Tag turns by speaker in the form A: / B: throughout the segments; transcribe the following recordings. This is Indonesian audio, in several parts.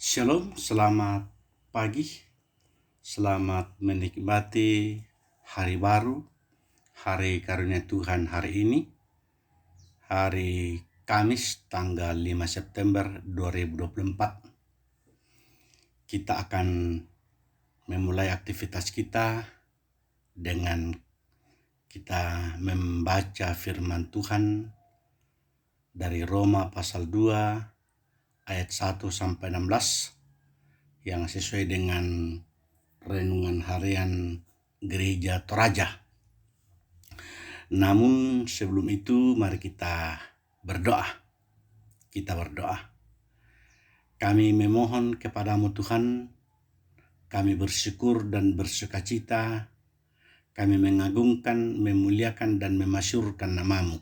A: Shalom, selamat pagi, selamat menikmati hari baru, hari karunia Tuhan hari ini, hari Kamis tanggal 5 September 2024. Kita akan memulai aktivitas kita dengan kita membaca firman Tuhan dari Roma pasal 2 ayat 1 sampai 16 yang sesuai dengan renungan harian Gereja Toraja. Namun sebelum itu mari kita berdoa. Kami memohon kepadamu Tuhan, kami bersyukur dan bersukacita, kami mengagungkan, memuliakan dan memasyurkan namamu.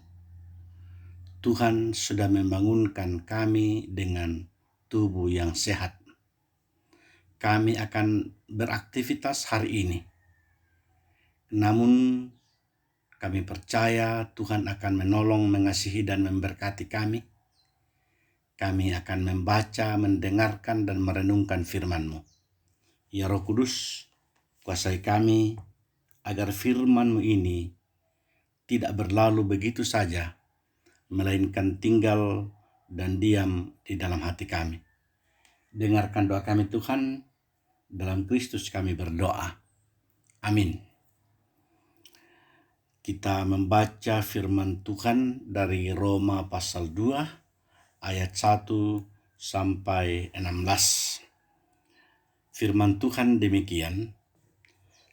A: Tuhan sudah membangunkan kami dengan tubuh yang sehat. Kami akan beraktivitas hari ini. Namun kami percaya Tuhan akan menolong, mengasihi dan memberkati kami. Kami akan membaca, mendengarkan dan merenungkan firman-Mu. Ya Roh Kudus, kuasai kami agar firman-Mu ini tidak berlalu begitu saja, melainkan tinggal dan diam di dalam hati kami. Dengarkan doa kami Tuhan, dalam Kristus kami berdoa. Amin. Kita membaca firman Tuhan dari Roma pasal 2 ayat 1 sampai 16. Firman Tuhan demikian,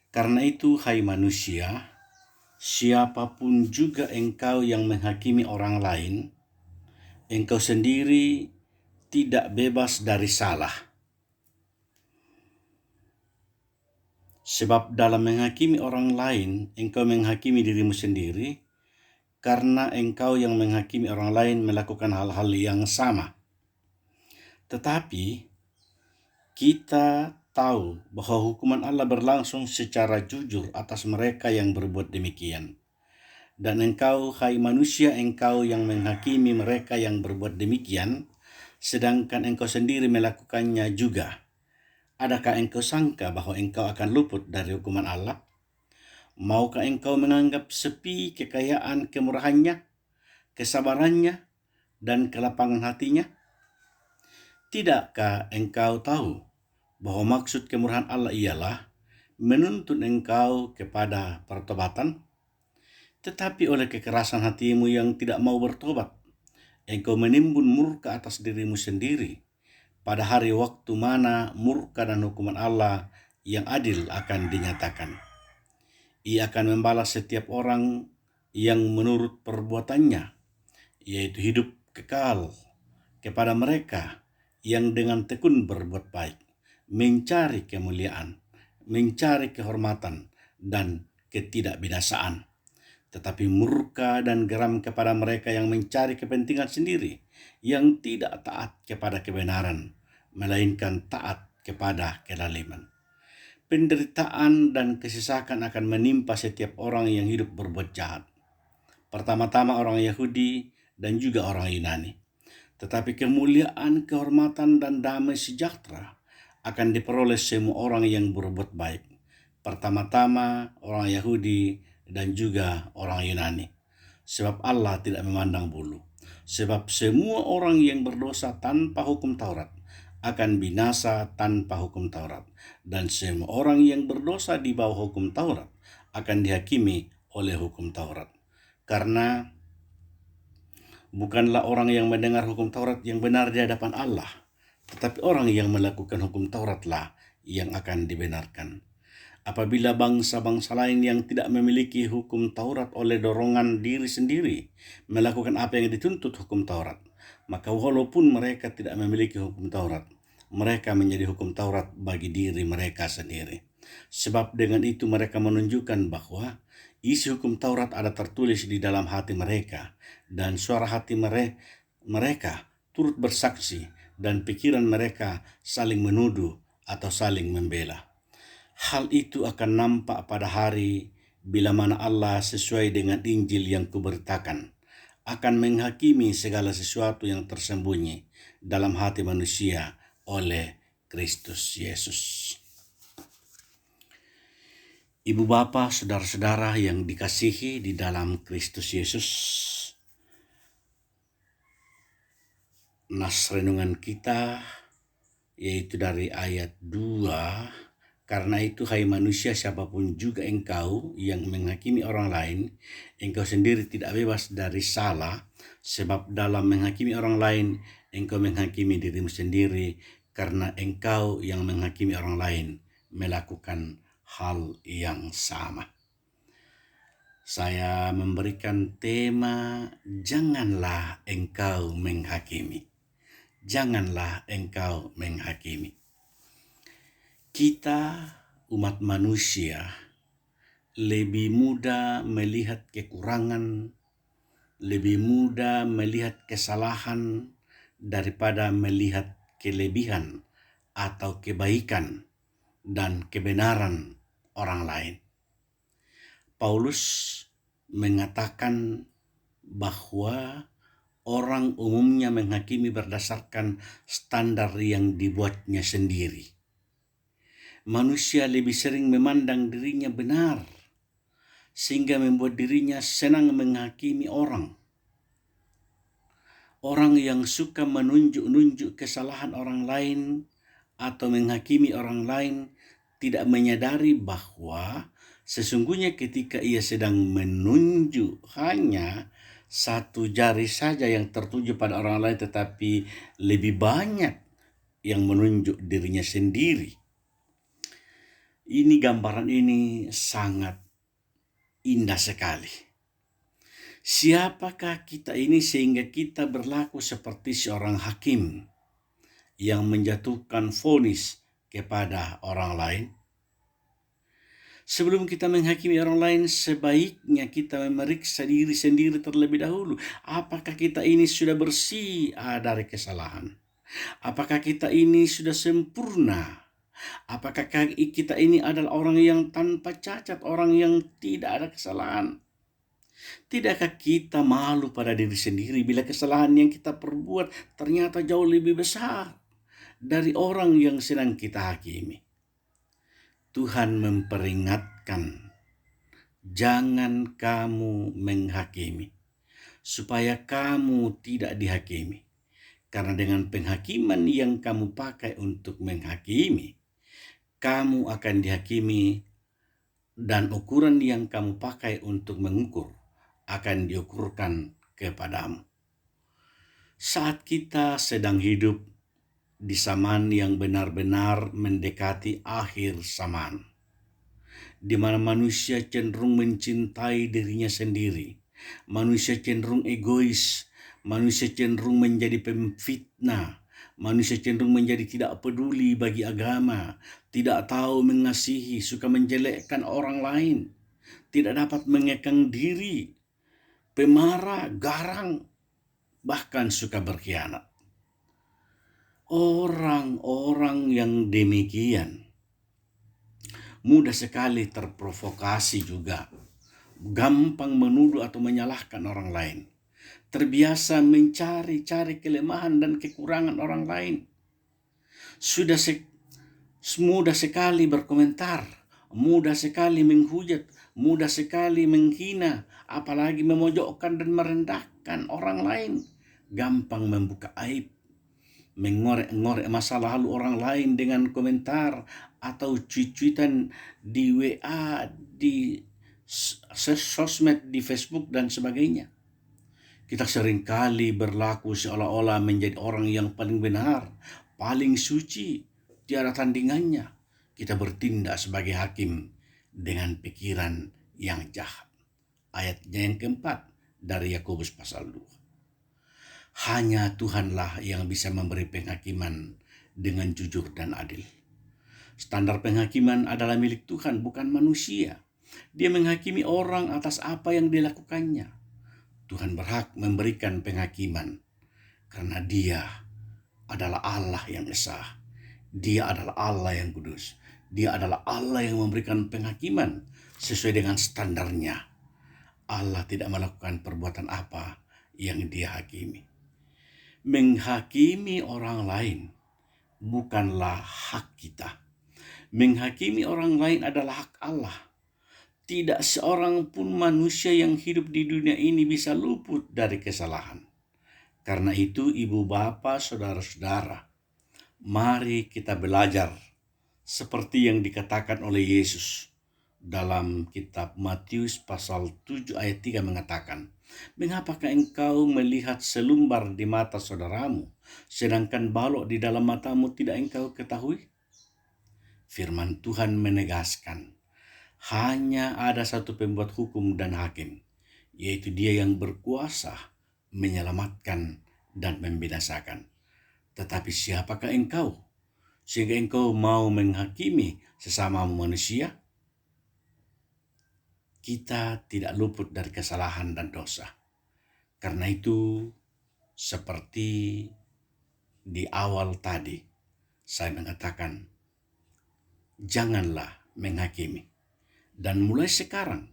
A: karena itu hai manusia, siapapun juga engkau yang menghakimi orang lain, engkau sendiri tidak bebas dari salah. Sebab dalam menghakimi orang lain, engkau menghakimi dirimu sendiri, karena engkau yang menghakimi orang lain melakukan hal-hal yang sama. Tetapi kita tahu bahwa hukuman Allah berlangsung secara jujur atas mereka yang berbuat demikian. Dan engkau, hai manusia, engkau yang menghakimi mereka yang berbuat demikian, sedangkan engkau sendiri melakukannya juga. Adakah engkau sangka bahwa engkau akan luput dari hukuman Allah? Maukah engkau menganggap sepi kekayaan kemurahannya, kesabarannya, dan kelapangan hatinya? Tidakkah engkau tahu bahwa maksud kemurahan Allah ialah menuntun engkau kepada pertobatan? Tetapi oleh kekerasan hatimu yang tidak mau bertobat, engkau menimbun murka atas dirimu sendiri, pada hari waktu mana murka dan hukuman Allah yang adil akan dinyatakan. Ia akan membalas setiap orang yang menurut perbuatannya, yaitu hidup kekal kepada mereka yang dengan tekun berbuat baik, mencari kemuliaan, mencari kehormatan dan ketidakbinasaan. Tetapi murka dan geram kepada mereka yang mencari kepentingan sendiri, yang tidak taat kepada kebenaran, melainkan taat kepada kezaliman. Penderitaan dan kesesakan akan menimpa setiap orang yang hidup berbuat jahat. Pertama-tama orang Yahudi dan juga orang Yunani. Tetapi kemuliaan, kehormatan dan damai sejahtera akan diperoleh semua orang yang berbuat baik. Pertama-tama orang Yahudi dan juga orang Yunani. Sebab Allah tidak memandang bulu. Sebab semua orang yang berdosa tanpa hukum Taurat akan binasa tanpa hukum Taurat. Dan semua orang yang berdosa di bawah hukum Taurat akan dihakimi oleh hukum Taurat. Karena bukanlah orang yang mendengar hukum Taurat yang benar di hadapan Allah, tetapi orang yang melakukan hukum Tauratlah yang akan dibenarkan. Apabila bangsa-bangsa lain yang tidak memiliki hukum Taurat oleh dorongan diri sendiri melakukan apa yang dituntut hukum Taurat, maka walaupun mereka tidak memiliki hukum Taurat, mereka menjadi hukum Taurat bagi diri mereka sendiri. Sebab dengan itu mereka menunjukkan bahwa isi hukum Taurat ada tertulis di dalam hati mereka, dan suara hati mereka turut bersaksi, dan pikiran mereka saling menuduh atau saling membela. Hal itu akan nampak pada hari bila mana Allah sesuai dengan Injil yang kuberitakan akan menghakimi segala sesuatu yang tersembunyi dalam hati manusia oleh Kristus Yesus. Ibu bapa, saudara-saudara yang dikasihi di dalam Kristus Yesus, nas renungan kita yaitu dari ayat 2. Karena itu hai manusia, siapapun juga engkau yang menghakimi orang lain, engkau sendiri tidak bebas dari salah, sebab dalam menghakimi orang lain engkau menghakimi dirimu sendiri, karena engkau yang menghakimi orang lain melakukan hal yang sama. Saya memberikan tema, janganlah engkau menghakimi. Janganlah engkau menghakimi. Kita umat manusia lebih mudah melihat kekurangan, lebih mudah melihat kesalahan daripada melihat kelebihan atau kebaikan dan kebenaran orang lain. Paulus mengatakan bahwa orang umumnya menghakimi berdasarkan standar yang dibuatnya sendiri. Manusia lebih sering memandang dirinya benar, sehingga membuat dirinya senang menghakimi orang. Orang yang suka menunjuk-nunjuk kesalahan orang lain atau menghakimi orang lain tidak menyadari bahwa sesungguhnya ketika ia sedang menunjuk hanya satu jari saja yang tertuju pada orang lain, tetapi lebih banyak yang menunjuk dirinya sendiri. Ini gambaran ini sangat indah sekali. Siapakah kita ini sehingga kita berlaku seperti seorang hakim yang menjatuhkan vonis kepada orang lain? Sebelum kita menghakimi orang lain, sebaiknya kita memeriksa diri sendiri terlebih dahulu. Apakah kita ini sudah bersih dari kesalahan? Apakah kita ini sudah sempurna? Apakah kita ini adalah orang yang tanpa cacat, orang yang tidak ada kesalahan? Tidakkah kita malu pada diri sendiri bila kesalahan yang kita perbuat ternyata jauh lebih besar dari orang yang sedang kita hakimi? Tuhan memperingatkan, jangan kamu menghakimi, supaya kamu tidak dihakimi. Karena dengan penghakiman yang kamu pakai untuk menghakimi, kamu akan dihakimi, dan ukuran yang kamu pakai untuk mengukur akan diukurkan kepadamu. Saat kita sedang hidup di zaman yang benar-benar mendekati akhir zaman, di mana manusia cenderung mencintai dirinya sendiri, manusia cenderung egois, manusia cenderung menjadi pemfitnah, manusia cenderung menjadi tidak peduli bagi agama, tidak tahu mengasihi, suka menjelekkan orang lain, tidak dapat mengekang diri, pemarah, garang, bahkan suka berkhianat. Orang-orang yang demikian mudah sekali terprovokasi juga, gampang menuduh atau menyalahkan orang lain, terbiasa mencari-cari kelemahan dan kekurangan orang lain, sudah mudah sekali berkomentar, mudah sekali menghujat, mudah sekali menghina, apalagi memojokkan dan merendahkan orang lain, gampang membuka aib, mengorek-ngorek masa lalu orang lain dengan komentar atau cuitan di WA, di sosmed, di Facebook dan sebagainya. Kita seringkali berlaku seolah-olah menjadi orang yang paling benar, paling suci, tiada tandingannya. Kita bertindak sebagai hakim dengan pikiran yang jahat. Ayatnya yang keempat dari Yakobus pasal 2. Hanya Tuhanlah yang bisa memberi penghakiman dengan jujur dan adil. Standar penghakiman adalah milik Tuhan, bukan manusia. Dia menghakimi orang atas apa yang dilakukannya. Tuhan berhak memberikan penghakiman karena Dia adalah Allah yang esa. Dia adalah Allah yang kudus. Dia adalah Allah yang memberikan penghakiman sesuai dengan standarnya. Allah tidak melakukan perbuatan apa yang Dia hakimi. Menghakimi orang lain bukanlah hak kita. Menghakimi orang lain adalah hak Allah. Tidak seorang pun manusia yang hidup di dunia ini bisa luput dari kesalahan. Karena itu, ibu bapa, saudara-saudara, mari kita belajar seperti yang dikatakan oleh Yesus dalam kitab Matius pasal 7 ayat 3 mengatakan, "Mengapakah engkau melihat selumbar di mata saudaramu, sedangkan balok di dalam matamu tidak engkau ketahui?" Firman Tuhan menegaskan, hanya ada satu pembuat hukum dan hakim, yaitu Dia yang berkuasa menyelamatkan dan membinasakan. Tetapi siapakah engkau, sehingga engkau mau menghakimi sesama manusia? Kita tidak luput dari kesalahan dan dosa. Karena itu, seperti di awal tadi, saya mengatakan, janganlah menghakimi. Dan mulai sekarang,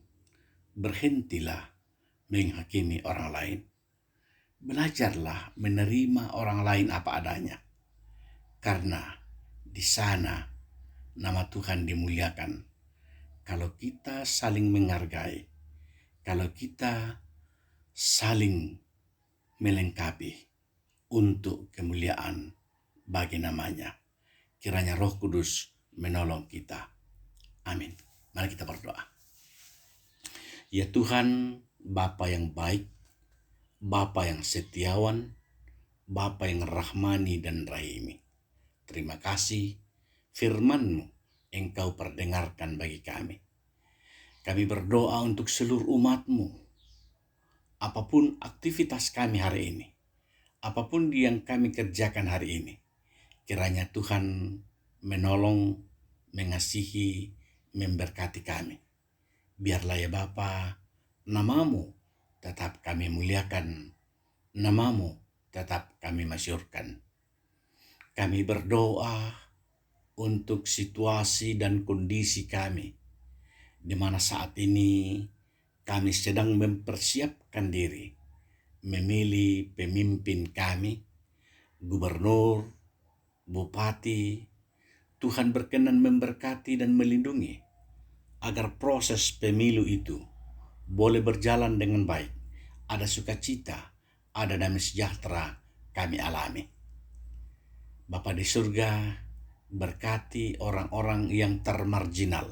A: berhentilah menghakimi orang lain. Belajarlah menerima orang lain apa adanya. Karena di sana nama Tuhan dimuliakan. Kalau kita saling menghargai, kalau kita saling melengkapi untuk kemuliaan bagi namanya. Kiranya Roh Kudus menolong kita. Amin. Mari kita berdoa. Ya Tuhan, Bapa yang baik, Bapa yang setiawan, Bapa yang rahmani dan rahimi. Terima kasih firman-Mu Engkau perdengarkan bagi kami. Kami berdoa untuk seluruh umat-Mu. Apapun aktivitas kami hari ini, apapun yang kami kerjakan hari ini, kiranya Tuhan menolong, mengasihi, memberkati kami. Biarlah ya Bapa, nama-Mu tetap kami muliakan, nama-Mu tetap kami masyurkan. Kami berdoa untuk situasi dan kondisi kami, di mana saat ini kami sedang mempersiapkan diri, memilih pemimpin kami, gubernur, bupati. Tuhan berkenan memberkati dan melindungi, agar proses pemilu itu boleh berjalan dengan baik. Ada sukacita, ada damai sejahtera kami alami. Bapa di surga, berkati orang-orang yang termarginal,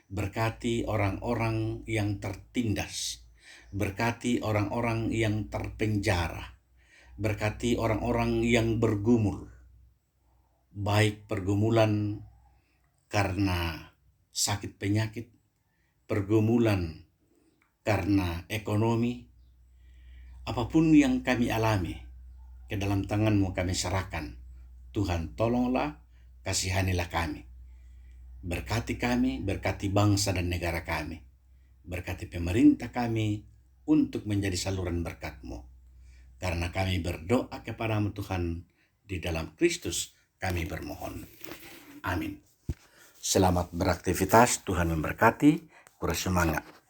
A: berkati orang-orang yang tertindas, berkati orang-orang yang terpenjara, berkati orang-orang yang bergumul, baik pergumulan karena sakit penyakit, pergumulan karena ekonomi, apapun yang kami alami, ke dalam tangan-Mu kami serahkan. Tuhan, tolonglah, kasihanilah kami. Berkati kami, berkati bangsa dan negara kami. Berkati pemerintah kami untuk menjadi saluran berkat-Mu. Karena kami berdoa kepada-Mu Tuhan, di dalam Kristus kami bermohon. Amin. Selamat beraktivitas, Tuhan memberkati, bersemangat.